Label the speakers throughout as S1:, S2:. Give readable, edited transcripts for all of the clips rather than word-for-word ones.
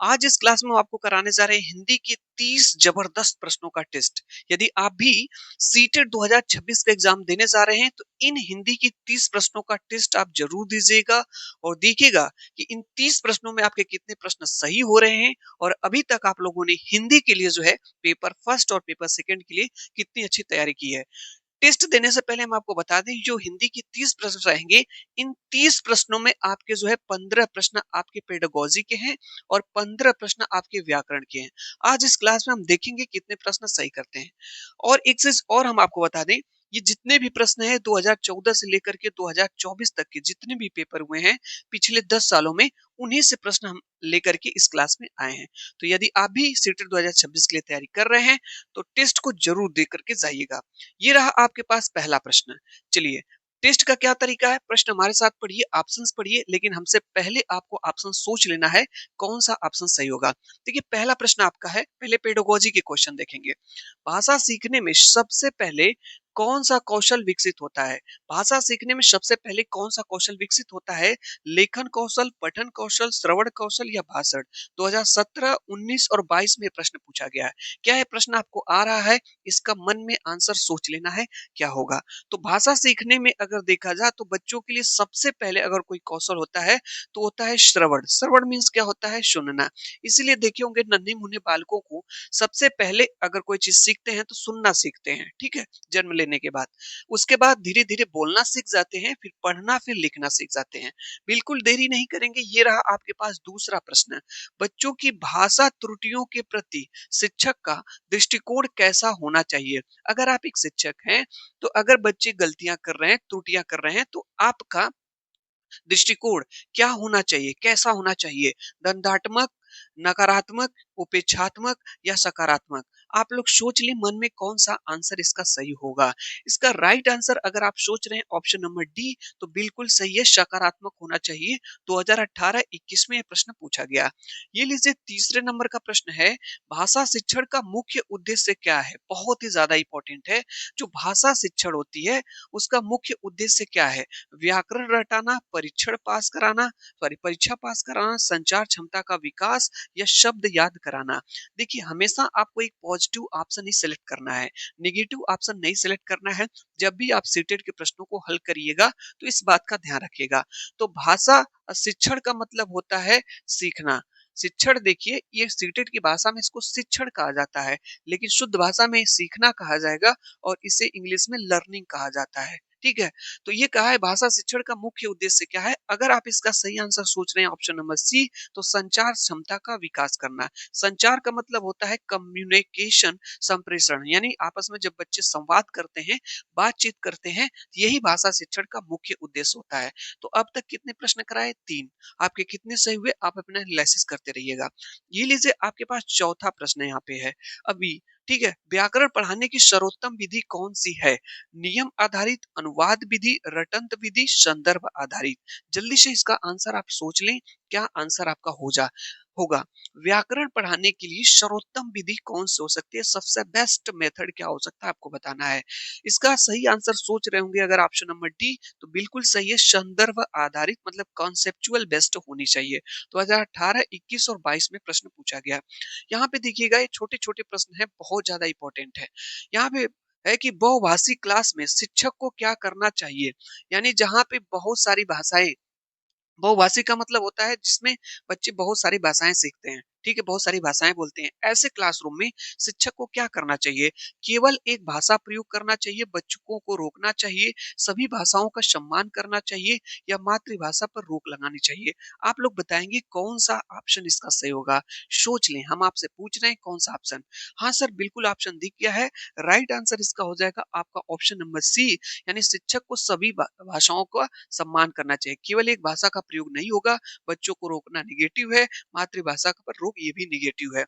S1: आज इस क्लास में हम आपको कराने जा रहे हैं हिंदी के 30 जबरदस्त प्रश्नों का टेस्ट। यदि आप भी सीटेट 2026 का एग्जाम देने जा रहे हैं तो इन हिंदी की 30 प्रश्नों का टेस्ट आप जरूर दीजिएगा और देखिएगा कि इन 30 प्रश्नों में आपके कितने प्रश्न सही हो रहे हैं और अभी तक आप लोगों ने हिंदी के लिए जो है पेपर फर्स्ट और पेपर सेकंड के लिए कितनी अच्छी तैयारी की है। टेस्ट देने से पहले हम आपको बता दें जो हिंदी की 30 प्रश्न रहेंगे, इन 30 प्रश्नों में आपके जो है 15 प्रश्न आपके पेडागोजी के हैं और 15 प्रश्न आपके व्याकरण के हैं। आज इस क्लास में हम देखेंगे कितने प्रश्न सही करते हैं। और एक चीज और हम आपको बता दें, ये जितने भी प्रश्न हैं 2014 से लेकर के 2024 तक के जितने भी पेपर हुए हैं पिछले 10 सालों में, उन्हीं से प्रश्न हम लेकर के इस क्लास में आए हैं। तो यदि आप भी सीटेट 2026 के लिए तैयारी कर रहे हैं तो टेस्ट को जरूर दे करके जाइएगा। ये रहा आपके पास पहला प्रश्न। चलिए, टेस्ट का क्या तरीका है, प्रश्न हमारे साथ पढ़िए, ऑप्शंस पढ़िए, लेकिन हमसे पहले आपको ऑप्शन सोच लेना है कौन सा ऑप्शन सही होगा। देखिए, पहला प्रश्न आपका है, पहले पेडागोजी के क्वेश्चन देखेंगे। भाषा सीखने में सबसे पहले कौन सा कौशल विकसित होता है? भाषा सीखने में सबसे पहले कौन सा कौशल विकसित होता है? लेखन कौशल, पठन कौशल, श्रवण कौशल या भाषण? 2017, 19 और 22 में प्रश्न पूछा गया है। क्या है प्रश्न आपको आ रहा है? इसका मन में आंसर सोच लेना है क्या होगा। तो भाषा सीखने में अगर देखा जाए तो बच्चों के लिए सबसे पहले अगर कोई कौशल होता है तो होता है श्रवण। श्रवण मीन्स क्या होता है? सुनना। इसीलिए देखे होंगे नन्हे मुन्ने बालकों को सबसे पहले अगर कोई चीज सीखते हैं तो सुनना सीखते हैं, ठीक है, जन्म लेने के बाद। उसके बाद धीरे धीरे बोलना सीख जाते हैं, फिर पढ़ना, फिर लिखना सीख जाते हैं। बिल्कुल देरी नहीं करेंगे, ये रहा आपके पास दूसरा प्रश्न। बच्चों की भाषा त्रुटियों के प्रति शिक्षक का दृष्टिकोण कैसा होना चाहिए? अगर आप एक शिक्षक हैं तो अगर बच्चे गलतियां कर रहे हैं, त्रुटियां कर रहे हैं, तो आपका दृष्टिकोण क्या होना चाहिए, कैसा होना चाहिए? दंडात्मक, नकारात्मक, उपेक्षात्मक या सकारात्मक? आप लोग सोच लें मन में कौन सा आंसर इसका सही होगा। इसका राइट आंसर अगर आप सोच रहे हैं ऑप्शन नंबर डी तो बिल्कुल सही है, सकारात्मक होना चाहिए। 2018-21 में यह प्रश्न पूछा गया। ये लीजिए, तीसरे नंबर का प्रश्न है, भाषा शिक्षण का मुख्य उद्देश्य क्या है? बहुत ही ज्यादा इंपॉर्टेंट है। जो भाषा शिक्षण होती है उसका मुख्य उद्देश्य क्या है? व्याकरण रटाना, परीक्षण पास कराना, सॉरी परीक्षा पास कराना, संचार क्षमता का विकास या शब्द याद कराना? देखिए, हमेशा आपको एक पॉजिटिव ऑप्शन ही सिलेक्ट करना है, नेगेटिव ऑप्शन नहीं सिलेक्ट करना है। जब भी आप सीटेट के प्रश्नों को हल करिएगा तो इस बात का ध्यान रखिएगा। तो भाषा शिक्षण का मतलब होता है सीखना। शिक्षण, देखिए, ये सीटेट की भाषा में इसको शिक्षण कहा जाता है, लेकिन शुद्ध भाषा में सीखना कहा जाएगा और इसे इंग्लिश में लर्निंग कहा जाता है, ठीक है। तो ये कहा है भाषा शिक्षण का मुख्य उद्देश्य क्या है। अगर आप इसका सही आंसर सोच रहे हैं ऑप्शन नंबर सी, तो संचार क्षमता का विकास करना। संचार का मतलब होता है कम्युनिकेशन, संप्रेषण, यानी आपस में जब बच्चे संवाद करते हैं, बातचीत करते हैं, यही भाषा शिक्षण का मुख्य उद्देश्य होता है। तो अब तक कितने प्रश्न कराए? 3। आपके कितने सही हुए आप अपना एनालिसिस करते रहिएगा। ये लीजिए, आपके पास चौथा प्रश्न यहाँ पे है अभी, ठीक है। व्याकरण पढ़ाने की सर्वोत्तम विधि कौन सी है? नियम आधारित, अनुवाद विधि, रटंत विधि, संदर्भ आधारित? जल्दी से इसका आंसर आप सोच लें, क्या आंसर आपका होगा। व्याकरण पढ़ाने के लिए सर्वोत्तम विधि कौन सी हो सकती है? सबसे बेस्ट मेथड क्या हो सकता है आपको बताना है। इसका सही आंसर सोच रहे होंगे अगर ऑप्शन नंबर डी, तो बिल्कुल सही है, संदर्भ आधारित, मतलब कॉन्सेप्चुअल बेस्ड होनी चाहिए। 2018, 21 और 22 में प्रश्न पूछा गया। यहाँ पे देखिएगा, ये छोटे छोटे प्रश्न है, बहुत ज्यादा इंपॉर्टेंट है। यहाँ पे है कि बहुभाषी क्लास में शिक्षक को क्या करना चाहिए? यानी जहाँ पे बहुत सारी भाषाएं, बहुभाषी का मतलब होता है जिसमें बच्चे बहुत सारी भाषाएं सीखते हैं, ठीक है, बहुत सारी भाषाएं बोलते हैं। ऐसे क्लासरूम में शिक्षक को क्या करना चाहिए? केवल एक भाषा प्रयोग करना चाहिए, बच्चों को रोकना चाहिए, सभी भाषाओं का सम्मान करना चाहिए या मातृभाषा पर रोक लगानी चाहिए? आप लोग बताएंगे कौन सा ऑप्शन इसका सही होगा। सोच लें, हम आपसे पूछ रहे हैं कौन सा ऑप्शन। हाँ सर, बिल्कुल ऑप्शन दिख गया है। राइट आंसर इसका हो जाएगा आपका ऑप्शन नंबर सी, यानी शिक्षक को सभी भाषाओं का सम्मान करना चाहिए, केवल एक भाषा का प्रयोग नहीं होगा। बच्चों को रोकना निगेटिव है, मातृभाषा पर रोक ये भी निगेटिव है।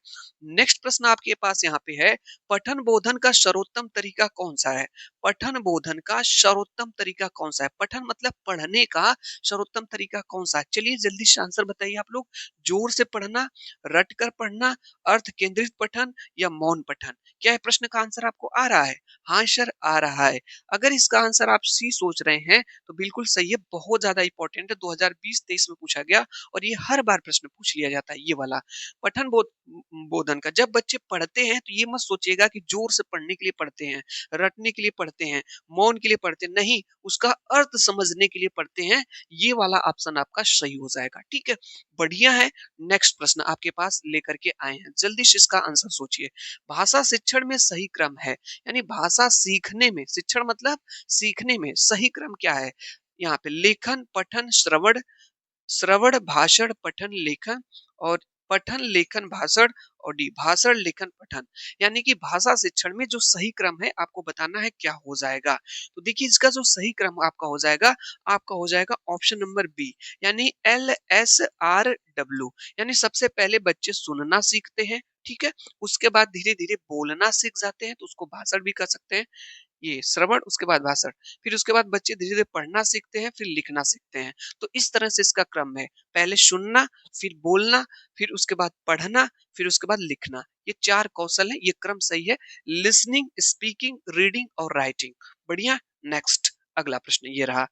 S1: नेक्स्ट प्रश्न आपके पास यहाँ पे है, पठन बोधन का सर्वोत्तम तरीका कौन सा है? पठन बोधन का सर्वोत्तम तरीका कौन सा है? पठन मतलब पढ़ने का सर्वोत्तम तरीका कौन सा है? चलिए जल्दी से आंसर बताइए आप लोग। जोर से पढ़ना, रट कर पढ़ना, अर्थ केंद्रित पठन या मौन पठन? क्या है प्रश्न का आंसर आपको आ रहा है? हाँ सर, आ रहा है। अगर इसका आंसर आप सी सोच रहे हैं तो बिल्कुल सही है, बहुत ज्यादा इंपॉर्टेंट है, 2020-23 में पूछा गया और ये हर बार प्रश्न पूछ लिया जाता है ये वाला। पठन बोधन का, जब बच्चे पढ़ते हैं तो ये मत सोचिएगा कि जोर से पढ़ने के लिए पढ़ते हैं, रटने के लिए पढ़ते हैं, मौन के लिए पढ़ते हैं, नहीं, उसका अर्थ समझने के लिए पढ़ते हैं। ये वाला ऑप्शन आपका सही हो जाएगा। ठीक है, बढ़िया है। नेक्स्ट प्रश्न आपके पास लेकर के आए हैं, जल्दी से इसका आंसर सोचिए। भाषा शिक्षण में सही क्रम है, यानी भाषा सीखने में, शिक्षण मतलब सीखने में सही क्रम क्या है? यहाँ पे लेखन, पठन, श्रवण, श्रवण, भाषण, पठन, लेखन, और पठन, लेखन, भाषण, और डी भाषण, लेखन, पठन। यानी कि भाषा शिक्षण में जो सही क्रम है आपको बताना है क्या हो जाएगा। तो देखिए इसका जो सही क्रम आपका हो जाएगा ऑप्शन नंबर बी, यानी LSRW। यानी सबसे पहले बच्चे सुनना सीखते हैं, ठीक है, उसके बाद धीरे धीरे बोलना सीख जाते हैं, तो उसको भाषण भी कर सकते हैं, ये श्रवण, उसके बाद भाषण, फिर उसके बाद बच्चे धीरे धीरे पढ़ना सीखते हैं, फिर लिखना सीखते हैं। तो इस तरह से इसका क्रम है, पहले सुनना, फिर बोलना, फिर उसके बाद पढ़ना, फिर उसके बाद लिखना। ये 4 कौशल है, ये क्रम सही है। लिसनिंग, स्पीकिंग, रीडिंग और राइटिंग। बढ़िया। नेक्स्ट अगला प्रश्न ये रहा,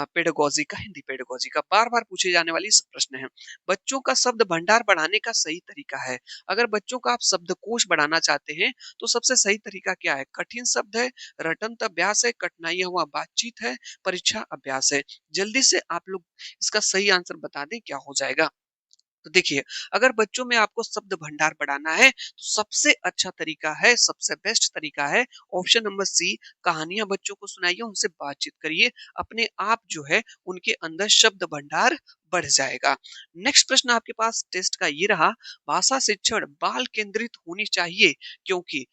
S1: पेडागोजी का, हिंदी पेडागोजी का बार बार पूछे जाने वाली प्रश्न है। बच्चों का शब्द भंडार बढ़ाने का सही तरीका है। अगर बच्चों का आप शब्दकोश बढ़ाना चाहते हैं तो सबसे सही तरीका क्या है? कठिन शब्द है, रटंत अभ्यास है, कठिनाइयां हुआ बातचीत है, परीक्षा अभ्यास है। जल्दी से आप लोग इसका सही आंसर बता दें क्या हो जाएगा। तो देखिए, अगर बच्चों में आपको शब्द भंडार बढ़ाना है तो सबसे अच्छा तरीका है, सबसे बेस्ट तरीका है ऑप्शन नंबर सी, कहानियां बच्चों को सुनाइए, उनसे बातचीत करिए, अपने आप जो है उनके अंदर शब्द भंडार बढ़ जाएगा। नेक्स्ट प्रश्न आपके पास टेस्ट का ये रहा, भाषा शिक्षण बाल केंद्रित होनी चाहिए क्योंकि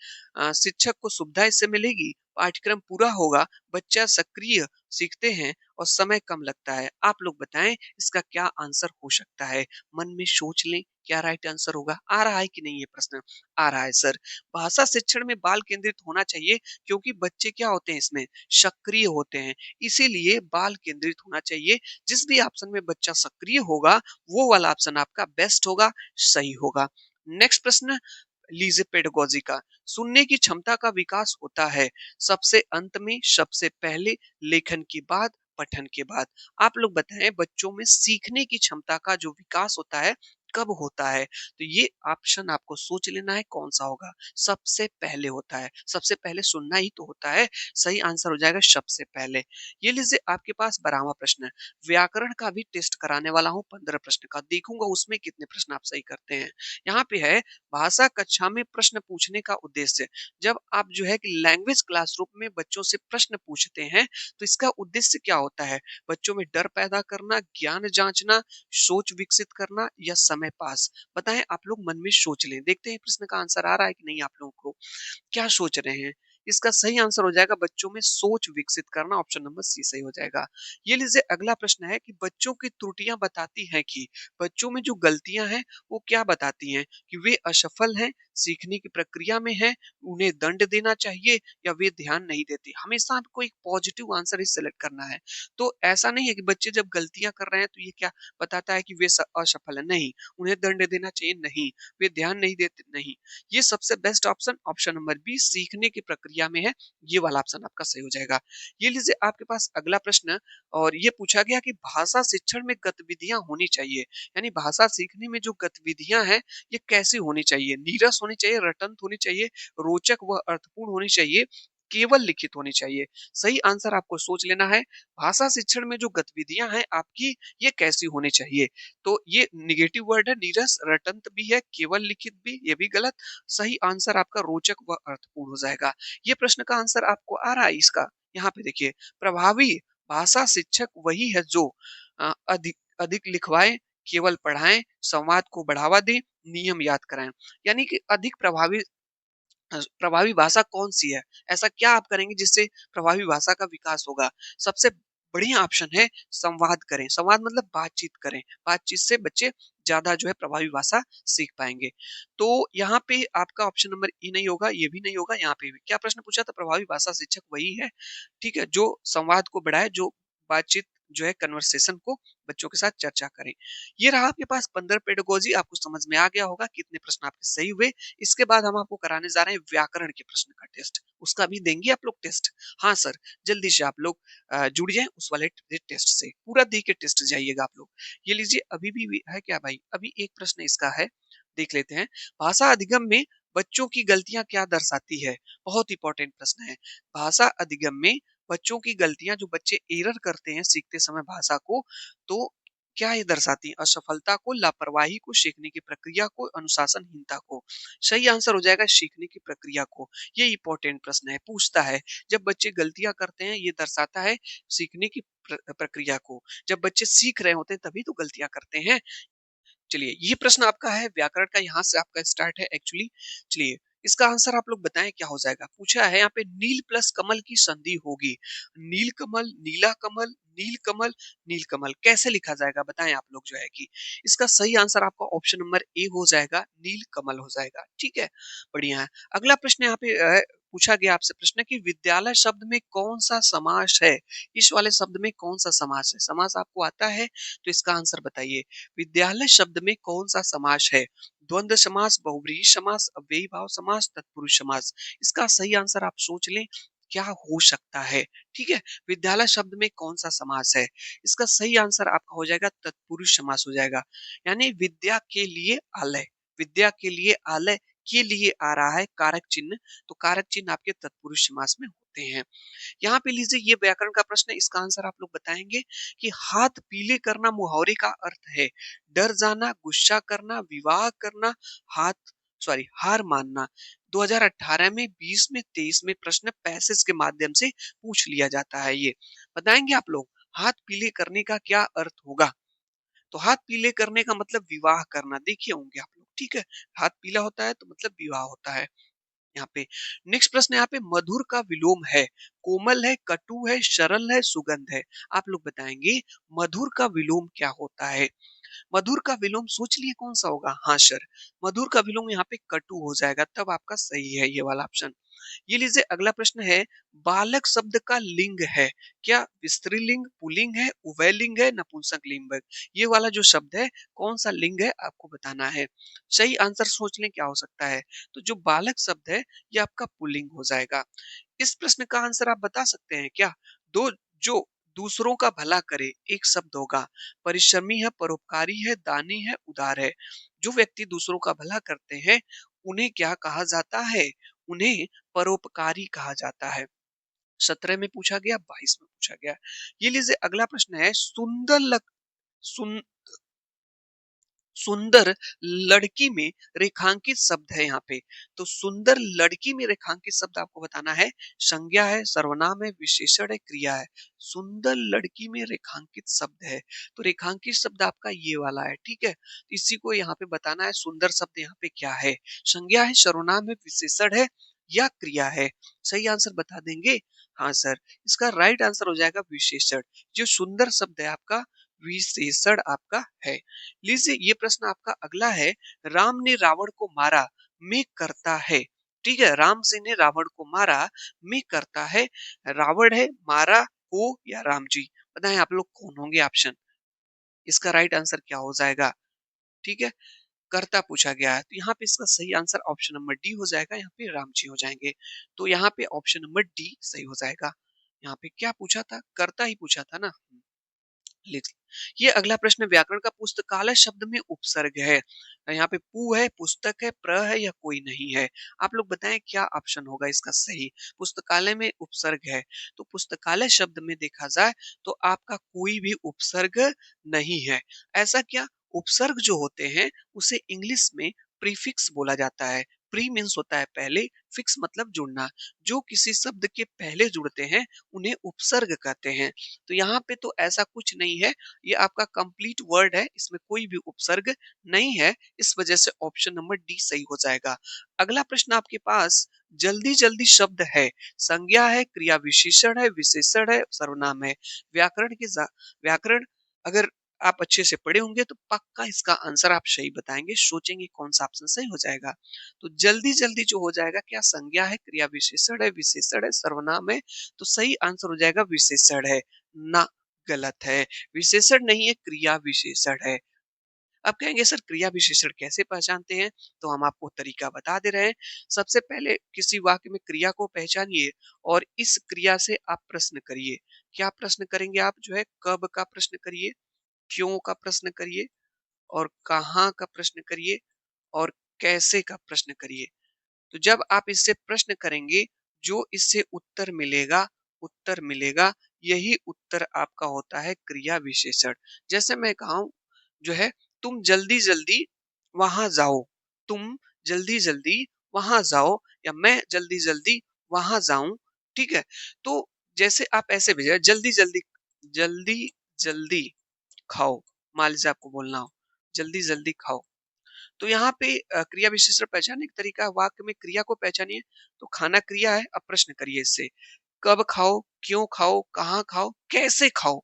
S1: शिक्षक को सुविधा इससे मिलेगी, पाठ्यक्रम पूरा होगा, बच्चा सक्रिय सीखते हैं और समय कम लगता है। आप लोग बताएं इसका क्या आंसर हो सकता है? मन में सोच लें क्या राइट आंसर होगा। आ रहा है कि नहीं ये प्रश्न? आ रहा है सर। भाषा शिक्षण में बाल केंद्रित होना चाहिए क्योंकि बच्चे क्या होते हैं इसमें? सक्रिय होते हैं, इसीलिए बाल केंद्रित होना चाहिए। जिस भी ऑप्शन में बच्चा सक्रिय होगा वो वाला ऑप्शन आपका बेस्ट होगा, सही होगा। नेक्स्ट प्रश्न लीजिए पेडागोजी का, सुनने की क्षमता का विकास होता है सबसे अंत में, सबसे पहले, लेखन के बाद, पठन के बाद। आप लोग बताएं बच्चों में सीखने की क्षमता का जो विकास होता है कब होता है? तो ये ऑप्शन आपको सोच लेना है कौन सा होगा। सबसे पहले होता है, सबसे पहले सुनना ही तो होता है। सही आंसर हो जाएगा सबसे पहले। ये लीजिए आपके पास 12वां प्रश्न है। व्याकरण का भी टेस्ट कराने वाला हूँ 15 प्रश्न का, देखूंगा उसमें कितने प्रश्न आप सही करते हैं। यहाँ पे है, भाषा कक्षा में प्रश्न पूछने का उद्देश्य। जब आप जो है कि लैंग्वेज क्लासरूम में बच्चों से प्रश्न पूछते हैं तो इसका उद्देश्य क्या होता है? बच्चों में डर पैदा करना, ज्ञान जांचना, सोच विकसित करना या समय पास? बताएं, आप लोग मन में सोच लें, देखते हैं प्रश्न का आंसर आ रहा है कि नहीं आप लोगों को। क्या सोच रहे हैं? इसका सही आंसर हो जाएगा बच्चों में सोच विकसित करना, ऑप्शन नंबर सी सही हो जाएगा। ये लीजिए अगला प्रश्न है कि बच्चों की त्रुटियां बताती हैं कि, बच्चों में जो गलतियां हैं वो क्या बताती हैं? कि वे असफल हैं, सीखने की प्रक्रिया में हैं, उन्हें दंड देना चाहिए या वे ध्यान नहीं देते। हमेशा आपको एक पॉजिटिव आंसर ही सिलेक्ट करना है। तो ऐसा नहीं है कि बच्चे जब गलतियां कर रहे हैं तो ये क्या बताता है कि वे असफल है, नहीं, उन्हें दंड देना चाहिए, नहीं, वे ध्यान नहीं देते, नहीं। ये सबसे best option option number B, सीखने की प्रक्रिया में है, ये वाला ऑप्शन आपका सही हो जाएगा। ये लीजिए आपके पास अगला प्रश्न, और ये पूछा गया कि भाषा शिक्षण में गतिविधियां होनी चाहिए, यानी भाषा सीखने में जो गतिविधियां हैं ये कैसी होनी चाहिए? नीरस होनी चाहिए, रटंत होनी चाहिए, रोचक व अर्थपूर्ण होनी चाहिए, केवल लिखित होनी चाहिए। सही आंसर आपको सोच लेना है। भाषा शिक्षण में जो गतिविधियां हैं आपकी ये कैसी होनी चाहिए? तो ये निगेटिव वर्ड है, नीरस, रटंत भी है, केवल लिखित भी, ये भी गलत। सही आंसर आपका रोचक व अर्थपूर्ण हो जाएगा। ये प्रश्न का आंसर आपको आ रहा है इसका? यहाँ पे देखिए, प्रभावी भाषा शिक्षक वही है जो अधिक अधिक लिखवाए, केवल पढ़ाएं, संवाद को बढ़ावा दें, नियम याद कराएं। यानी कि अधिक प्रभावी भाषा कौन सी है? ऐसा क्या आप करेंगे जिससे प्रभावी भाषा का विकास होगा? सबसे बढ़िया ऑप्शन है संवाद करें। संवाद मतलब बातचीत करें, बातचीत से बच्चे ज्यादा जो है प्रभावी भाषा सीख पाएंगे। तो यहाँ पे आपका ऑप्शन नंबर ई नहीं होगा, ये भी नहीं होगा। यहाँ पे भी क्या प्रश्न पूछा था? प्रभावी भाषा शिक्षक वही है, ठीक है, जो संवाद को बढ़ाए, जो बातचीत जो है कन्वर्सेशन को बच्चों के साथ चर्चा करें। ये रहा आपके पास 15 पेडागोजी, आपको समझ में आ गया होगा कितने प्रश्न आपके सही हुए। इसके बाद हम आपको कराने जा रहे हैं व्याकरण के प्रश्न का टेस्ट, उसका भी देंगे आप लोग टेस्ट। हाँ सर, जल्दी से आप लोग जुड़ जाएं उस वाले टेस्ट से, पूरा दे के टेस्ट जाइएगा आप लोग। ये लीजिए, अभी भी है क्या भाई? अभी एक प्रश्न इसका है, देख लेते हैं। भाषा अधिगम में बच्चों की गलतियां क्या दर्शाती है? बहुत इंपॉर्टेंट प्रश्न है। भाषा अधिगम में बच्चों की गलतियां, जो बच्चे एरर करते हैं सीखते समय भाषा को, तो क्या ये दर्शाती है? असफलता को, लापरवाही को, सीखने की प्रक्रिया को, अनुशासनहीनता को। सही आंसर हो जाएगा सीखने की प्रक्रिया को। ये इंपॉर्टेंट प्रश्न है, पूछता है जब बच्चे गलतियां करते हैं ये दर्शाता है सीखने की प्रक्रिया को। जब बच्चे सीख रहे होते हैं तभी तो गलतियां करते हैं। चलिए, ये प्रश्न आपका है व्याकरण का, यहाँ से आपका स्टार्ट है एक्चुअली। चलिए, इसका आंसर आप लोग बताएं क्या हो जाएगा। पूछा है यहाँ पे नील प्लस कमल की संधि होगी। नील कमल, नीला कमल, नील कमल, नील कमल कैसे लिखा जाएगा बताएं आप लोग जो है कि। इसका सही आंसर आपका ऑप्शन नंबर ए हो जाएगा, नील कमल हो जाएगा। ठीक है, बढ़िया है। अगला प्रश्न यहाँ पे पूछा गया आपसे प्रश्न कि विद्यालय शब्द में कौन सा समास है। इस वाले शब्द में कौन सा समास है? समास आपको आता है तो इसका आंसर बताइए। विद्यालय शब्द में कौन सा समास है? द्वंद्व समास, बहुव्रीहि समास, अव्ययी भाव समास, तत्पुरुष समास। इसका सही आंसर आप सोच लें क्या हो सकता है। ठीक है, विद्यालय शब्द में कौन सा समास है? इसका सही आंसर आपका हो जाएगा तत्पुरुष समास हो जाएगा। यानी विद्या के लिए आलय, विद्या के लिए आलय के लिए आ रहा है कारक चिन्ह, तो कारक चिन्ह आपके तत्पुरुष समास में होते हैं। यहाँ पे लीजिए ये व्याकरण का प्रश्न है, इसका आंसर आप लोग बताएंगे कि हाथ पीले करना मुहावरे का अर्थ है डर जाना, गुस्सा करना, विवाह करना, हाथ हार मानना। 2018 में, 20 में, 23 में प्रश्न पैसेज के माध्यम से पूछ लिया जाता है। ये बताएंगे आप लोग हाथ पीले करने का क्या अर्थ होगा। तो हाथ पीले करने का मतलब विवाह करना, देखे होंगे आप लोग। ठीक है, हाथ पीला होता है तो मतलब विवाह होता है यहाँ पे। नेक्स्ट प्रश्न यहाँ पे मधुर का विलोम है, कोमल है, कटु है, सरल है, सुगंध है। आप लोग बताएंगे मधुर का विलोम क्या होता है। मधुर का विलोम सोच लिए कौन सा होगा। हाँ सर, मधुर का विलोम यहाँ पे कटु हो जाएगा, तब आपका सही है ये वाला ऑप्शन। ये लीजिए अगला प्रश्न है, बालक शब्द का लिंग है क्या? स्त्रीलिंग, पुल्लिंग है, उभयलिंग है, नपुंसकलिंग। ये वाला जो शब्द है कौन सा लिंग है आपको बताना है। सही आंसर सोच लें क्या हो सकता है। तो जो बालक शब्द है ये आपका पुल्लिंग हो जाएगा। इस प्रश्न का आंसर आप बता सकते हैं क्या? दो जो दूसरों का भला करे एक शब्द होगा, परिश्रमी है, परोपकारी है, दानी है, उदार है। जो व्यक्ति दूसरों का भला करते हैं उन्हें क्या कहा जाता है? उन्हें परोपकारी कहा जाता है। 17 में पूछा गया, 22 में पूछा गया। ये लीजिए अगला प्रश्न है, सुन, सुंदर लड़की में रेखांकित शब्द है यहाँ पे। तो सुंदर लड़की में रेखांकित शब्द आपको बताना है, संज्ञा है, सर्वनाम है, विशेषण है, क्रिया है। सुंदर लड़की में रेखांकित शब्द है, तो रेखांकित शब्द आपका ये वाला है। ठीक है, तो इसी को यहाँ पे बताना है सुंदर शब्द यहाँ पे क्या है, संज्ञा है, सर्वनाम है, विशेषण है या क्रिया है। सही आंसर बता देंगे। हाँ सर, इसका राइट आंसर हो जाएगा विशेषण। जो सुंदर शब्द है आपका विशेषण आपका है। लीजिए ये प्रश्न आपका अगला है, राम ने रावण को मारा मैं करता है। ठीक है, राम जी ने रावण को मारा मैं करता है। रावण है, मारा हो या राम जी, बताएं आप लोग कौन होंगे ऑप्शन। इसका राइट आंसर क्या हो जाएगा। ठीक है, कर्ता पूछा गया है, तो यहाँ पे इसका सही आंसर ऑप्शन नंबर डी हो जाएगा। यहाँ पे राम जी हो जाएंगे, तो यहाँ पे ऑप्शन नंबर डी सही हो जाएगा। यहाँ पे क्या पूछा था, कर्ता ही पूछा था ना। लिख ये अगला प्रश्न व्याकरण का, पुस्तकालय शब्द में उपसर्ग है। यहाँ पे पु है, पुस्तक है, प्र है या कोई नहीं है। आप लोग बताएं क्या ऑप्शन होगा इसका सही। पुस्तकालय में उपसर्ग है, तो पुस्तकालय शब्द में देखा जाए तो आपका कोई भी उपसर्ग नहीं है। ऐसा क्या, उपसर्ग जो होते हैं उसे इंग्लिश में प्रीफिक्स बोला जाता है। प्री मीन्स होता है पहले, फिक्स मतलब जुड़ना। जो किसी शब्द के पहले जुड़ते हैं उन्हें उपसर्ग कहते हैं। तो यहाँ पे तो ऐसा कुछ नहीं है, ये आपका कंप्लीट वर्ड है, इसमें कोई भी उपसर्ग नहीं है। इस वजह से ऑप्शन नंबर डी सही हो जाएगा। अगला प्रश्न आपके पास, जल्दी जल्दी शब्द है, संज्ञा है, क्रिया विशेषण है, विशेषण है, सर्वनाम है। व्याकरण अगर आप अच्छे से पढ़े होंगे तो पक्का इसका आंसर आप सही बताएंगे, सोचेंगे कौन सा ऑप्शन सही हो जाएगा। तो जल्दी जल्दी जो हो जाएगा, क्या संज्ञा है, क्रिया विशेषण है, सर्वनाम है। तो सही आंसर हो जाएगा विशेषण है ना, गलत है। विशेषण नहीं है, क्रिया विशेषण है। अब कहेंगे सर क्रिया विशेषण कैसे पहचानते हैं, तो हम आपको तरीका बता दे रहे हैं। सबसे पहले किसी वाक्य में क्रिया को पहचानिए और इस क्रिया से आप प्रश्न करिए। क्या प्रश्न करेंगे आप, जो है कब का प्रश्न करिए, क्यों का प्रश्न करिए और कहाँ का प्रश्न करिए और कैसे का प्रश्न करिए। तो जब आप इससे प्रश्न करेंगे, जो इससे उत्तर मिलेगा, यही उत्तर आपका होता है क्रिया विशेषण। जैसे मैं कहूँ जो है, तुम जल्दी-जल्दी वहाँ जाओ, तुम जल्दी-जल्दी वहाँ जाओ, या मैं जल्दी-जल्दी वहाँ जाऊँ, ठीक है? तो जैसे आप ऐसे भेजा जल्दी-जल्दी, जल्दी-जल्दी खाओ, मान लीजिए आपको बोलना हो, जल्दी-जल्दी खाओ। तो यहाँ पे क्रिया विशेषण पहचानने का तरीका है, वाक्य में क्रिया को पहचानिए। तो खाना क्रिया है, अब प्रश्न करिए इससे। कब खाओ, क्यों खाओ, कहाँ खाओ, कैसे खाओ?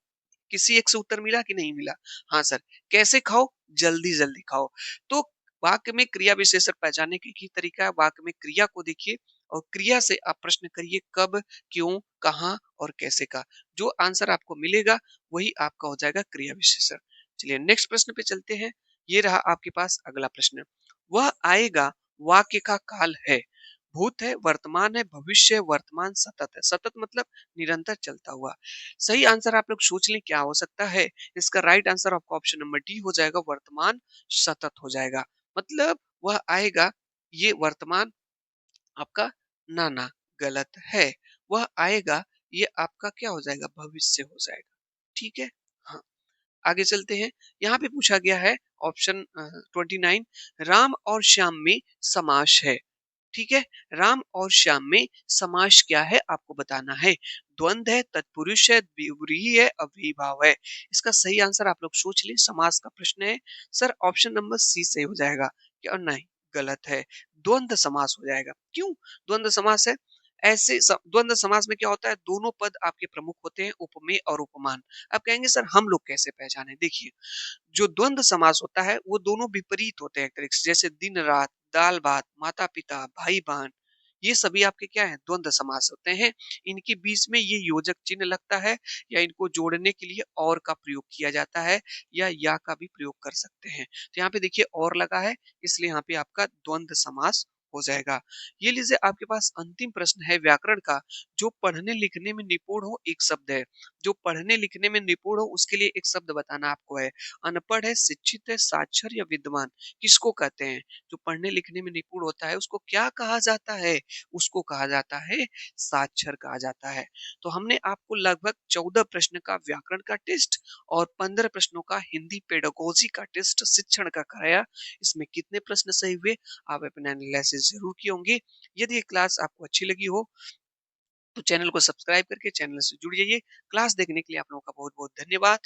S1: किसी एक से उत्तर मिला कि नहीं मिला? हाँ सर। कैसे खाओ? जल्दी जल्दी खाओ। तो वाक्य में क्रिया विशेषण पहचानने की तरीका है, वाक्य में क्रिया को देखिए और क्रिया से आप प्रश्न करिए, कब, क्यों, कहाँ और कैसे का। जो आंसर आपको मिलेगा वही आपका हो जाएगा क्रिया विशेषण। चलिए नेक्स्ट प्रश्न पे चलते हैं। ये रहा आपके पास अगला प्रश्न। वह आएगा वाक्य का काल है, भूत है, वर्तमान है, भविष्य है, वर्तमान सतत है। सतत मतलब निरंतर चलता हुआ। सही आंसर आप लोग सोच लें क्या हो सकता है। इसका राइट आंसर आपका ऑप्शन नंबर डी हो जाएगा, वर्तमान सतत हो जाएगा। मतलब वह आएगा, ये वर्तमान आपका नाना गलत है। वह आएगा, ये आपका क्या हो जाएगा, भविष्य हो जाएगा। ठीक है। हाँ, आगे चलते हैं। यहाँ पे पूछा गया है ऑप्शन 29, राम और श्याम में समास है। ठीक है। राम और श्याम में समास क्या है आपको बताना है। द्वंद्व है, तत्पुरुष है, द्विव्रीहि है, अव्ययीभाव है। इसका सही आंसर आप लोग सोच लें, समास का प्रश्न है। सर ऑप्शन नंबर सी सही हो जाएगा क्या? नहीं, गलत है। द्वंद्व समास हो जाएगा। क्यों द्वंद्व समास है? द्वंद्व समास में क्या होता है, दोनों पद आपके प्रमुख होते हैं, उपमेय और उपमान। आप कहेंगे सर हम लोग कैसे पहचाने? देखिए, जो द्वंद्व समास होता है वो दोनों विपरीत होते हैं एक तरीके से, जैसे दिन रात, दाल भात, माता पिता, भाई बहन, ये सभी आपके क्या है, द्वंद्व समास होते हैं। इनके बीच में ये योजक चिन्ह लगता है, या इनको जोड़ने के लिए और का प्रयोग किया जाता है, या का भी प्रयोग कर सकते हैं। तो यहाँ पे देखिए और लगा है, इसलिए यहाँ पे आपका द्वंद्व समास हो जाएगा। ये लीजिए आपके पास अंतिम प्रश्न है व्याकरण का। जो पढ़ने लिखने में निपुण हो, एक शब्द है। जो पढ़ने लिखने में निपुण हो उसके लिए एक शब्द बताना आपको है। अनपढ़ है, शिक्षित है, साक्षर या विद्वान, किसको कहते हैं? जो पढ़ने लिखने में निपुण होता है उसको क्या कहा जाता है? उसको कहा जाता है साक्षर कहा जाता है। तो हमने आपको लगभग 14 प्रश्न का व्याकरण का टेस्ट और 15 प्रश्नों का हिंदी पेडागोजी का टेस्ट शिक्षण का कराया। इसमें कितने प्रश्न सही हुए आप अपना एनालिसिस जरूर किए होंगे। यदि ये क्लास आपको अच्छी लगी हो तो चैनल को सब्सक्राइब करके चैनल से जुड़ जाइए। क्लास देखने के लिए आप लोगों का बहुत बहुत धन्यवाद।